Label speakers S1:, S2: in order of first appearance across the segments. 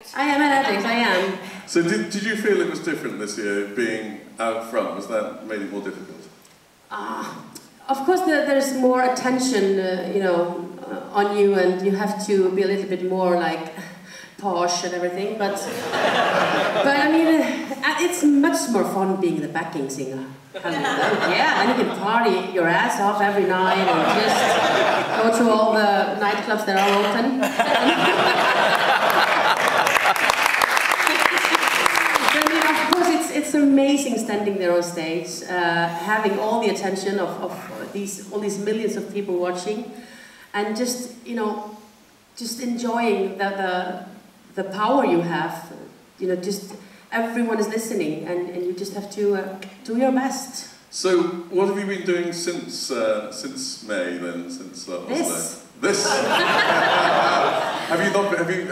S1: I am an addict, I am.
S2: So did you feel it was different this year, being out front? Was that made it more difficult?
S1: Of course there's more attention, you know, on you, and you have to be a little bit more like posh and everything, but I mean, it's much more fun being the backing singer. Yeah, and you can party your ass off every night and just go to all the nightclubs that are open. I mean, of course, it's amazing standing there on stage, having all the attention of all these millions of people watching, and just, you know, just enjoying the power you have. You know, just everyone is listening, and you just have to do your best.
S2: So, what have you been doing since May then? Since this? Have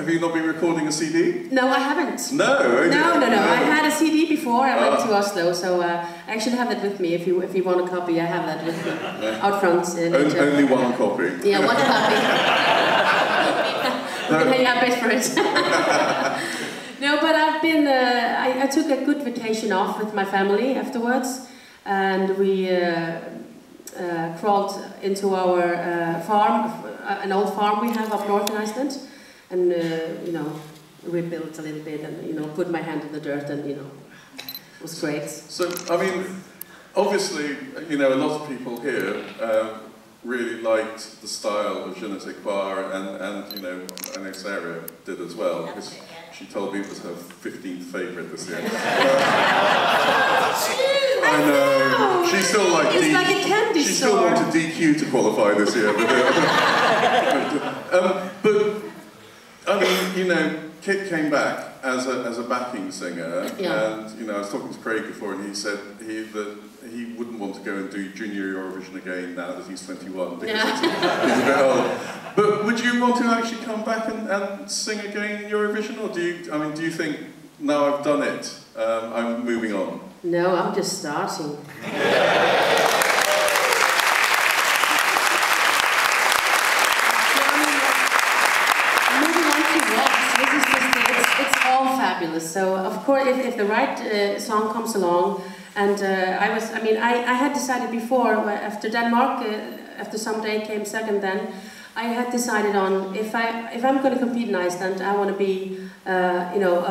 S2: you not been recording a CD?
S1: No, I haven't.
S2: No. Okay.
S1: No. I had a CD before I went to Oslo, so I actually have that with me. If you want a copy, I have that with me out front.
S2: Only one copy.
S1: Yeah, one copy. You have paid for it. No, but I've been. I took a good vacation off with my family afterwards, and we crawled into our farm, an old farm we have up north in Iceland, and you know, rebuilt a little bit, and you know, put my hand in the dirt, and you know, it was great.
S2: So I mean, obviously, you know, a lot of people here really liked the style of Je ne sais quoi, and you know, I know Sarah did as well, because she told me it was her 15th favourite this year. I know. She still like
S1: it's like a candy
S2: she
S1: store.
S2: still wanted DQ to qualify this year. But I mean, you know, Kit came back as a backing singer, and you know, I was talking to Craig before, and he said that he wouldn't want to go and do Junior Eurovision again now that he's 21 because he's a bit old. But would you want to actually come back and sing again in Eurovision, or do you think, now I've done it, I'm moving on?
S1: No, I'm just starting. Moving on to what? This is just, it's all fabulous. So of course, if the right song comes along, and I had decided before, after Denmark, after Someday came second then, I had decided on, if I'm going to compete in Iceland, I want to be, you know,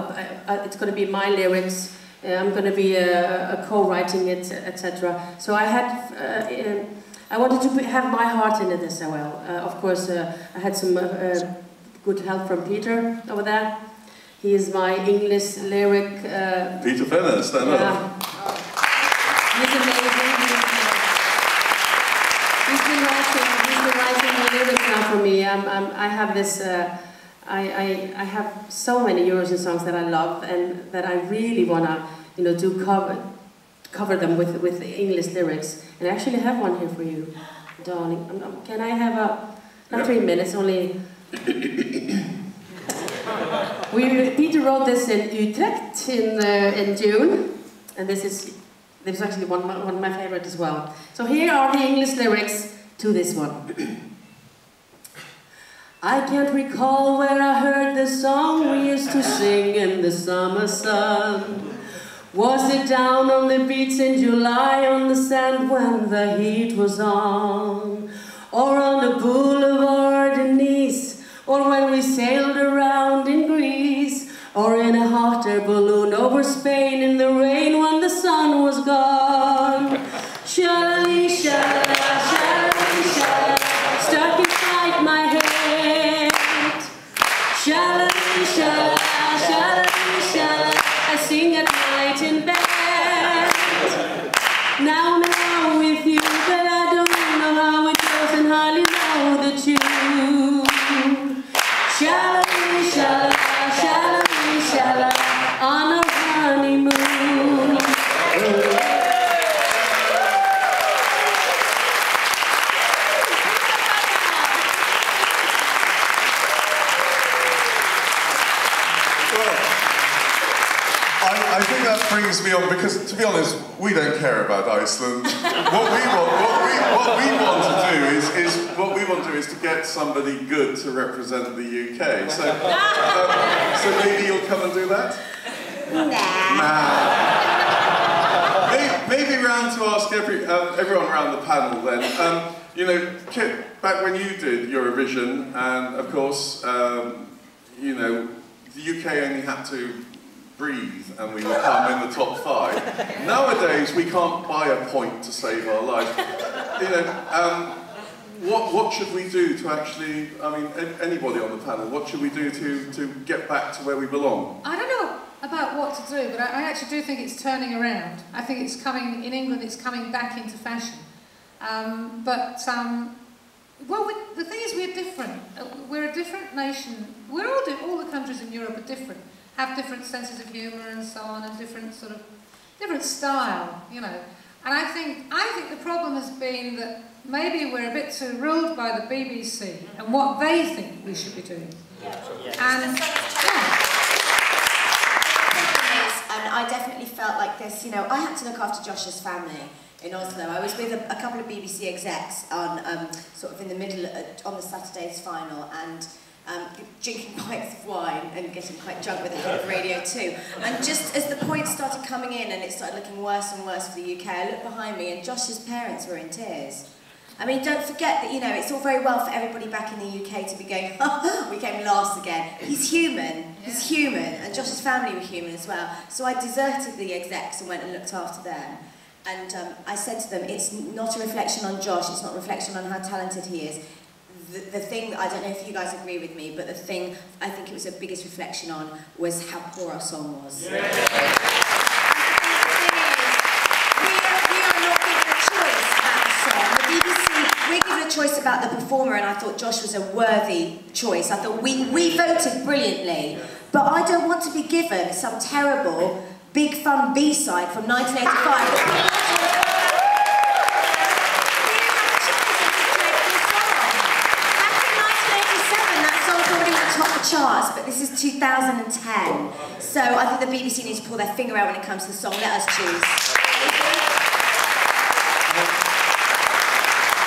S1: it's going to be my lyrics, I'm going to be co-writing it, etc. So I had, I wanted to have my heart in it as well. Of course, I had some good help from Peter over there. He is my English lyric.
S2: Peter Fenner, stand up.
S1: He's amazing. He's been writing the lyrics now for me. I have this. I have so many Eurovision songs that I love, and that I really wanna, you know, cover them with the English lyrics. And I actually have one here for you, darling. Can I have not 3 minutes, only. Peter wrote this in Utrecht in June, and this is actually one of my favorite as well. So here are the English lyrics to this one. I can't recall where I heard the song we used to sing in the summer sun. Was it down on the beach in July on the sand when the heat was on? Or on the boulevard in Nice? Or when we sailed around in Greece? Or in a hot air balloon over Spain in the rain when the sun was gone? Shalali, shalala, shalali, shalala, stuck inside my head. Shalali, shalala, shalali, shalala, I sing at night in bed. Now I'm in love with you, but I don't know how it goes and hardly know the tune. Shalali, shalala, shalali, shalala, on our honeymoon.
S2: I think that brings me on, because to be honest, we don't care about Iceland. What we want to do is to get somebody good to represent the UK. So, so maybe you'll come and do that? Nah. Maybe round to ask everyone around the panel then. You know, Kit, back when you did Eurovision, and of course, you know, the UK only had to breathe and we would come in the top 5. Nowadays, we can't buy a point to save our life. You know, what should we do to actually, I mean, anybody on the panel, what should we do to get back to where we belong?
S3: I don't know about what to do, but I actually do think it's turning around. I think it's coming, in England, it's coming back into fashion. Well, the thing is, we're different. We're a different nation. We're all the countries in Europe are different, have different senses of humour and so on, and different style, you know. And I think the problem has been that maybe we're a bit too ruled by the BBC and what they think we should be doing. And
S4: I definitely felt like this, you know, I had to look after Josh's family in Oslo. I was with a couple of BBC execs on sort of in the middle on the Saturday's final, and drinking pints of wine and getting quite drunk with the head of Radio 2. And just as the points started coming in and it started looking worse and worse for the UK, I looked behind me and Josh's parents were in tears. I mean, don't forget that, you know, it's all very well for everybody back in the UK to be going, oh, we came last again. He's human, he's human, and Josh's family were human as well. So I deserted the execs and went and looked after them. And I said to them, it's not a reflection on Josh, it's not a reflection on how talented he is. The thing, I don't know if you guys agree with me, but the thing I think it was the biggest reflection on was how poor our song was. Yeah. We're given a choice about the performer, and I thought Josh was a worthy choice. I thought we voted brilliantly, but I don't want to be given some terrible big fun B-side from 1985. Charts, but this is 2010, so I think the BBC needs to pull their finger out when it comes to the song. Let us choose.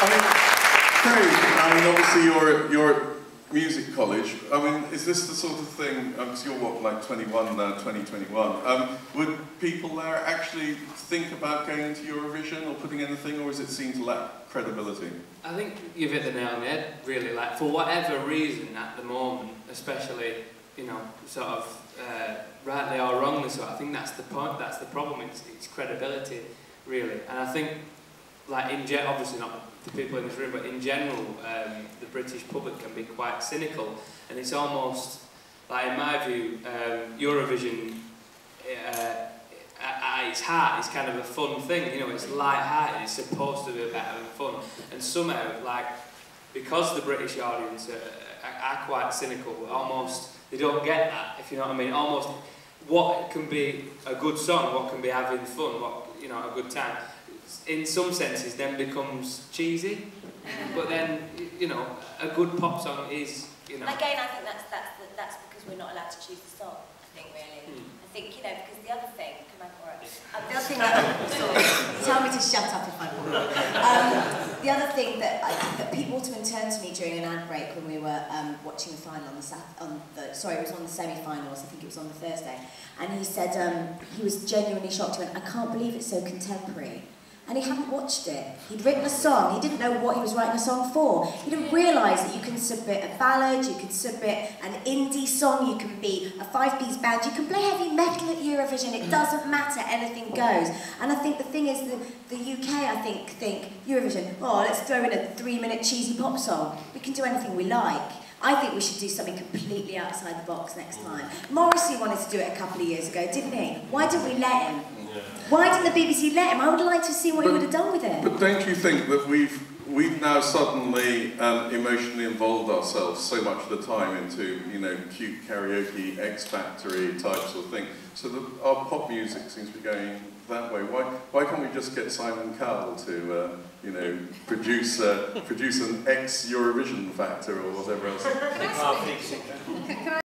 S2: I mean, Craig, I mean, obviously you're at music college. I mean, is this the sort of thing, because you're what, like 21 now, 2021, would people there actually think about going into Eurovision or putting anything, or is it seen to lack credibility?
S5: I think you've hit the nail on the head, really. Like, for whatever reason at the moment, especially, you know, sort of rightly or wrongly so, I think that's the point, that's the problem, it's credibility, really. And I think, like, obviously not the people in this room, but in general, the British public can be quite cynical, and it's almost, like, in my view, Eurovision, at its heart, is kind of a fun thing, you know, it's light-hearted, it's supposed to be about having fun, and somehow, like, because the British audience are quite cynical, almost, they don't get that, if you know what I mean, almost, what can be a good song, what can be having fun, what, you know, a good time, in some senses then becomes cheesy, but then, you know, a good pop song is, you know...
S4: Again, I think that's because we're not allowed to choose the song, I think, really. I think, you know, because the other thing, the other thing, tell me to shut up if I'm wrong. The other thing that Pete Waterman turned to me during an ad break when we were watching the final it was on the semi-finals, I think it was on the Thursday, and he said he was genuinely shocked. He went, I can't believe it's so contemporary. And he hadn't watched it. He'd written a song, he didn't know what he was writing a song for. He didn't realise that you can submit a ballad, you can submit an indie song, you can be a 5-piece band, you can play heavy metal at Eurovision, it doesn't matter, anything goes. And I think the thing is, the UK, I think Eurovision, oh, let's throw in a 3-minute cheesy pop song. We can do anything we like. I think we should do something completely outside the box next time. Morrissey wanted to do it a couple of years ago, didn't he? Why didn't we let him? Why didn't the BBC let him? I would like to see what he would have done with it.
S2: But don't you think that we've now suddenly emotionally involved ourselves so much of the time into, you know, cute karaoke, X Factory types of thing, so that our pop music seems to be going that way? Why can't we just get Simon Cowell to, you know, produce an X Eurovision Factor or whatever else?
S3: Can I